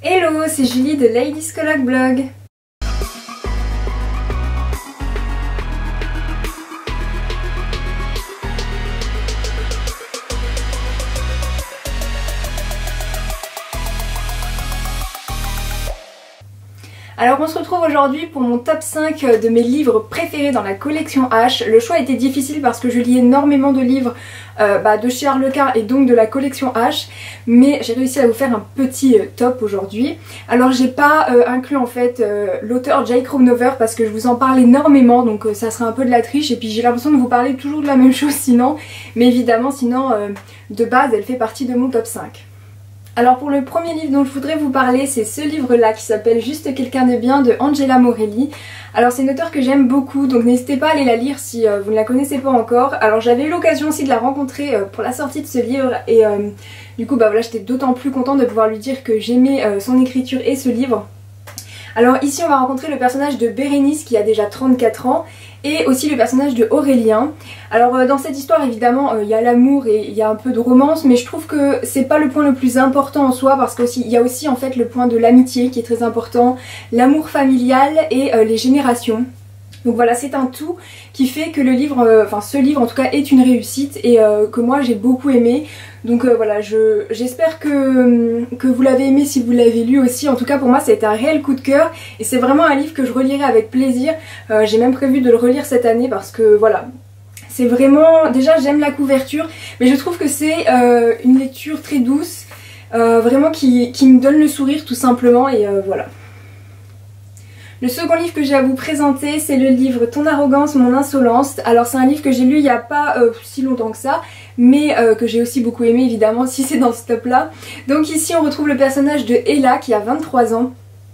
Hello, c'est Julie de Ladies Colloque Blog. Alors on se retrouve aujourd'hui pour mon top 5 de mes livres préférés dans la collection H. Le choix a été difficile parce que je lis énormément de livres de chez Harlequin et donc de la collection H, mais j'ai réussi à vous faire un petit top aujourd'hui. Alors j'ai pas inclus en fait l'auteur Jake Ronover parce que je vous en parle énormément, donc ça serait un peu de la triche et puis j'ai l'impression de vous parler toujours de la même chose sinon, mais évidemment sinon de base elle fait partie de mon top 5. Alors pour le premier livre dont je voudrais vous parler, c'est ce livre-là qui s'appelle Juste quelqu'un de bien de Angela Morelli. Alors c'est une auteure que j'aime beaucoup, donc n'hésitez pas à aller la lire si vous ne la connaissez pas encore. Alors j'avais eu l'occasion aussi de la rencontrer pour la sortie de ce livre et du coup voilà, j'étais d'autant plus contente de pouvoir lui dire que j'aimais son écriture et ce livre. Alors ici on va rencontrer le personnage de Bérénice qui a déjà 34 ans et aussi le personnage de Aurélien. Alors dans cette histoire évidemment il y a l'amour et il y a un peu de romance, mais je trouve que c'est pas le point le plus important en soi parce qu'il y a aussi en fait le point de l'amitié qui est très important, l'amour familial et les générations. Donc voilà, c'est un tout qui fait que le livre, ce livre en tout cas est une réussite et que moi j'ai beaucoup aimé. Donc voilà, j'espère que vous l'avez aimé si vous l'avez lu aussi. En tout cas pour moi ça a été un réel coup de cœur et c'est vraiment un livre que je relirai avec plaisir. J'ai même prévu de le relire cette année parce que voilà, c'est vraiment... Déjà j'aime la couverture, mais je trouve que c'est une lecture très douce, vraiment qui me donne le sourire tout simplement et voilà. Le second livre que j'ai à vous présenter, c'est le livre Ton arrogance, mon insolence. Alors c'est un livre que j'ai lu il n'y a pas si longtemps que ça, mais que j'ai aussi beaucoup aimé évidemment si c'est dans ce top là. Donc ici on retrouve le personnage de Ella qui a 23 ans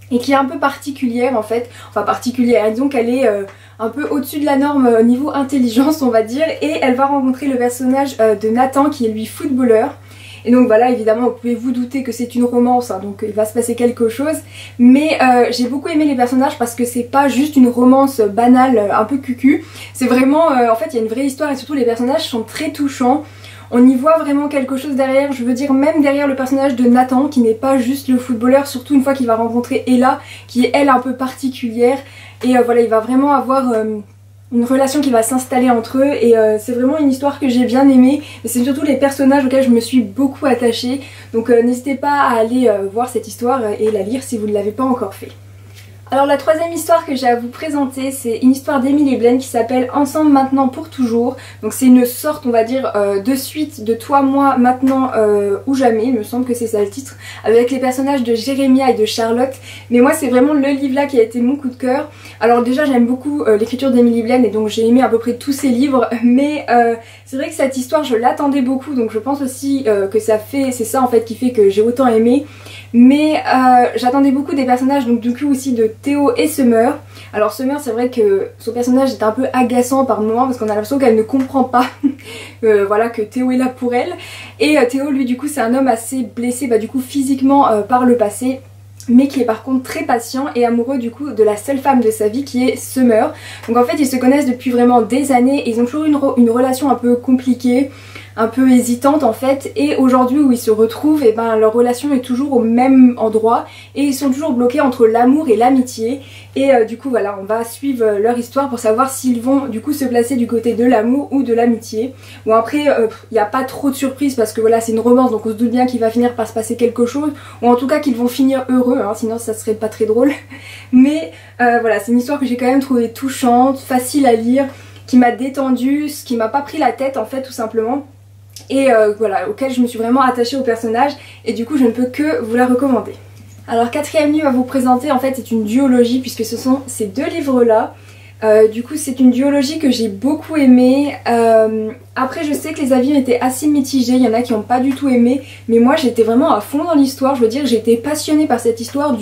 et qui est un peu particulière en fait. Enfin particulière, disons qu'elle est un peu au-dessus de la norme au niveau intelligence on va dire. Et elle va rencontrer le personnage de Nathan qui est lui footballeur. Et donc voilà, évidemment vous pouvez vous douter que c'est une romance, hein, donc il va se passer quelque chose. Mais j'ai beaucoup aimé les personnages parce que c'est pas juste une romance banale, un peu cucu. C'est vraiment, en fait il y a une vraie histoire et surtout les personnages sont très touchants. On y voit vraiment quelque chose derrière, je veux dire même derrière le personnage de Nathan qui n'est pas juste le footballeur, surtout une fois qu'il va rencontrer Ella qui est elle un peu particulière. Et voilà, il va vraiment avoir... une relation qui va s'installer entre eux et c'est vraiment une histoire que j'ai bien aimée et c'est surtout les personnages auxquels je me suis beaucoup attachée, donc n'hésitez pas à aller voir cette histoire et la lire si vous ne l'avez pas encore fait. Alors la troisième histoire que j'ai à vous présenter, c'est une histoire d'Emily Blaine qui s'appelle Ensemble maintenant pour toujours. Donc c'est une sorte on va dire de suite de Toi, moi, maintenant ou jamais, il me semble que c'est ça le titre, avec les personnages de Jérémia et de Charlotte. Mais moi c'est vraiment le livre là qui a été mon coup de cœur. Alors déjà j'aime beaucoup l'écriture d'Emily Blaine et donc j'ai aimé à peu près tous ses livres, mais c'est vrai que cette histoire je l'attendais beaucoup, donc je pense aussi que c'est ça en fait qui fait que j'ai autant aimé. Mais j'attendais beaucoup des personnages, donc du coup aussi de Théo et Summer. Alors Summer c'est vrai que son personnage est un peu agaçant par moments parce qu'on a l'impression qu'elle ne comprend pas voilà, que Théo est là pour elle. Et Théo lui du coup c'est un homme assez blessé du coup physiquement par le passé, mais qui est par contre très patient et amoureux du coup de la seule femme de sa vie qui est Summer. Donc en fait ils se connaissent depuis vraiment des années et ils ont toujours une relation un peu compliquée, un peu hésitante en fait, et aujourd'hui où ils se retrouvent, et leur relation est toujours au même endroit et ils sont toujours bloqués entre l'amour et l'amitié. Et du coup voilà, on va suivre leur histoire pour savoir s'ils vont du coup se placer du côté de l'amour ou de l'amitié. Bon après il n'y a pas trop de surprises parce que voilà c'est une romance, donc on se doute bien qu'il va finir par se passer quelque chose, ou en tout cas qu'ils vont finir heureux, hein, sinon ça serait pas très drôle. Mais voilà, c'est une histoire que j'ai quand même trouvée touchante, facile à lire, qui m'a détendue, ce qui m'a pas pris la tête en fait tout simplement. Et voilà, auquel je me suis vraiment attachée au personnage et du coup je ne peux que vous la recommander. Alors quatrième livre à vous présenter en fait c'est une duologie puisque ce sont ces deux livres là. Du coup c'est une duologie que j'ai beaucoup aimée. Après je sais que les avis étaient assez mitigés, il y en a qui n'ont pas du tout aimé, mais moi j'étais vraiment à fond dans l'histoire. Je veux dire j'étais passionnée par cette histoire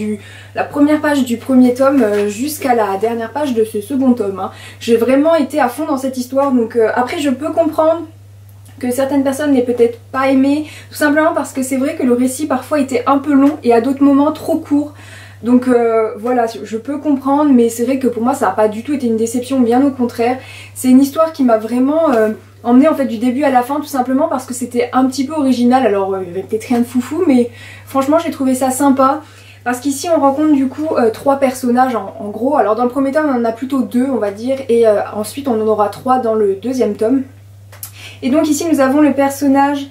la première page du premier tome jusqu'à la dernière page de ce second tome, hein. J'ai vraiment été à fond dans cette histoire, donc après je peux comprendre que certaines personnes n'aient peut-être pas aimé, tout simplement parce que c'est vrai que le récit parfois était un peu long et à d'autres moments trop court. Donc voilà, je peux comprendre, mais c'est vrai que pour moi ça n'a pas du tout été une déception, bien au contraire. C'est une histoire qui m'a vraiment emmenée en fait du début à la fin, tout simplement parce que c'était un petit peu original. Alors il y avait peut-être rien de foufou, mais franchement j'ai trouvé ça sympa. Parce qu'ici on rencontre du coup 3 personnages en gros. Alors dans le premier tome on en a plutôt 2 on va dire, et ensuite on en aura 3 dans le deuxième tome. Et donc ici nous avons le personnage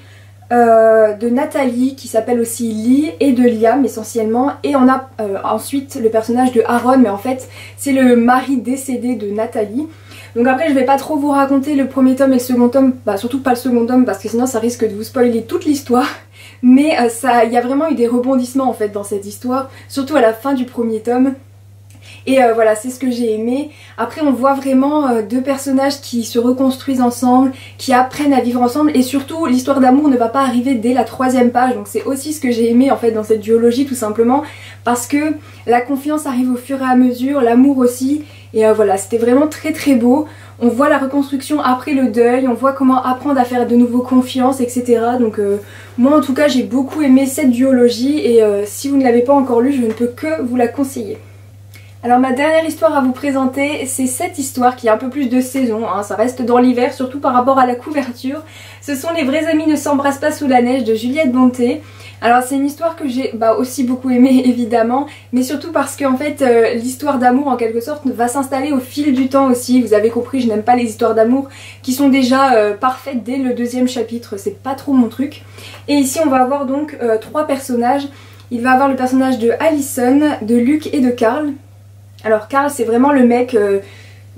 de Nathalie qui s'appelle aussi Lee, et de Liam essentiellement, et on a ensuite le personnage de Aaron, mais en fait c'est le mari décédé de Nathalie. Donc après je vais pas trop vous raconter le premier tome et le second tome, bah surtout pas le second tome parce que sinon ça risque de vous spoiler toute l'histoire. Mais il y a vraiment eu des rebondissements en fait dans cette histoire, surtout à la fin du premier tome. Et voilà, c'est ce que j'ai aimé. Après on voit vraiment 2 personnages qui se reconstruisent ensemble, qui apprennent à vivre ensemble, et surtout l'histoire d'amour ne va pas arriver dès la 3e page. Donc c'est aussi ce que j'ai aimé en fait dans cette duologie, tout simplement parce que la confiance arrive au fur et à mesure, l'amour aussi. Et voilà, c'était vraiment très très beau. On voit la reconstruction après le deuil, on voit comment apprendre à faire de nouveau confiance, etc. Donc moi en tout cas j'ai beaucoup aimé cette duologie, et si vous ne l'avez pas encore lue, je ne peux que vous la conseiller. Alors ma dernière histoire à vous présenter, c'est cette histoire qui a un peu plus de saison, hein, ça reste dans l'hiver, surtout par rapport à la couverture. Ce sont Les vrais amis ne s'embrassent pas sous la neige de Juliette Bonté. Alors c'est une histoire que j'ai aussi beaucoup aimée évidemment, mais surtout parce que en fait l'histoire d'amour en quelque sorte va s'installer au fil du temps aussi. Vous avez compris, je n'aime pas les histoires d'amour qui sont déjà parfaites dès le 2e chapitre, c'est pas trop mon truc. Et ici on va avoir donc 3 personnages. Il va avoir le personnage de Allison, de Luc et de Carl. Alors Carl c'est vraiment le mec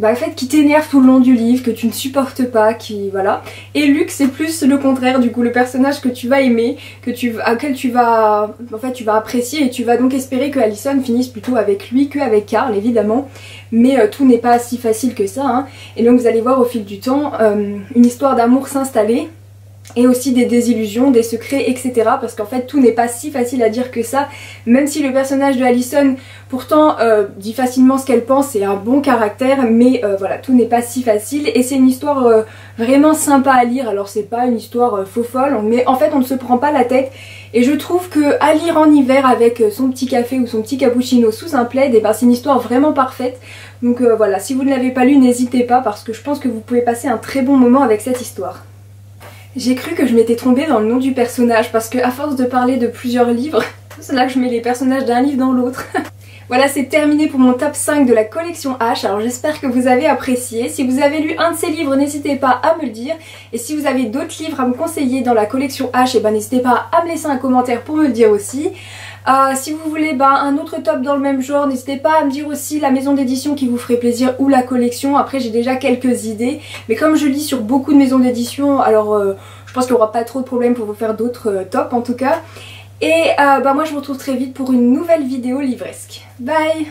en fait, qui t'énerve tout le long du livre, que tu ne supportes pas, qui voilà. Et Luc c'est plus le contraire, du coup le personnage que tu vas aimer, auquel tu vas apprécier, et tu vas donc espérer que Allison finisse plutôt avec lui qu'avec Carl évidemment. Mais tout n'est pas si facile que ça, hein. Et donc vous allez voir au fil du temps une histoire d'amour s'installer. Et aussi des désillusions, des secrets, etc. Parce qu'en fait tout n'est pas si facile à dire que ça. Même si le personnage de Allison pourtant dit facilement ce qu'elle pense et a un bon caractère. Mais voilà, tout n'est pas si facile. Et c'est une histoire vraiment sympa à lire. Alors c'est pas une histoire faux folle, mais en fait on ne se prend pas la tête. Et je trouve que à lire en hiver avec son petit café ou son petit cappuccino sous un plaid, c'est une histoire vraiment parfaite. Donc voilà, si vous ne l'avez pas lu, n'hésitez pas parce que je pense que vous pouvez passer un très bon moment avec cette histoire. J'ai cru que je m'étais trompée dans le nom du personnage parce que à force de parler de plusieurs livres, c'est là que je mets les personnages d'un livre dans l'autre. Voilà, c'est terminé pour mon top 5 de la collection H. Alors j'espère que vous avez apprécié. Si vous avez lu un de ces livres, n'hésitez pas à me le dire. Et si vous avez d'autres livres à me conseiller dans la collection H, n'hésitez pas à me laisser un commentaire pour me le dire aussi. Si vous voulez un autre top dans le même genre, n'hésitez pas à me dire aussi la maison d'édition qui vous ferait plaisir ou la collection. Après j'ai déjà quelques idées, mais comme je lis sur beaucoup de maisons d'édition, alors je pense qu'il n'y aura pas trop de problèmes pour vous faire d'autres tops en tout cas. Et moi je vous retrouve très vite pour une nouvelle vidéo livresque. Bye!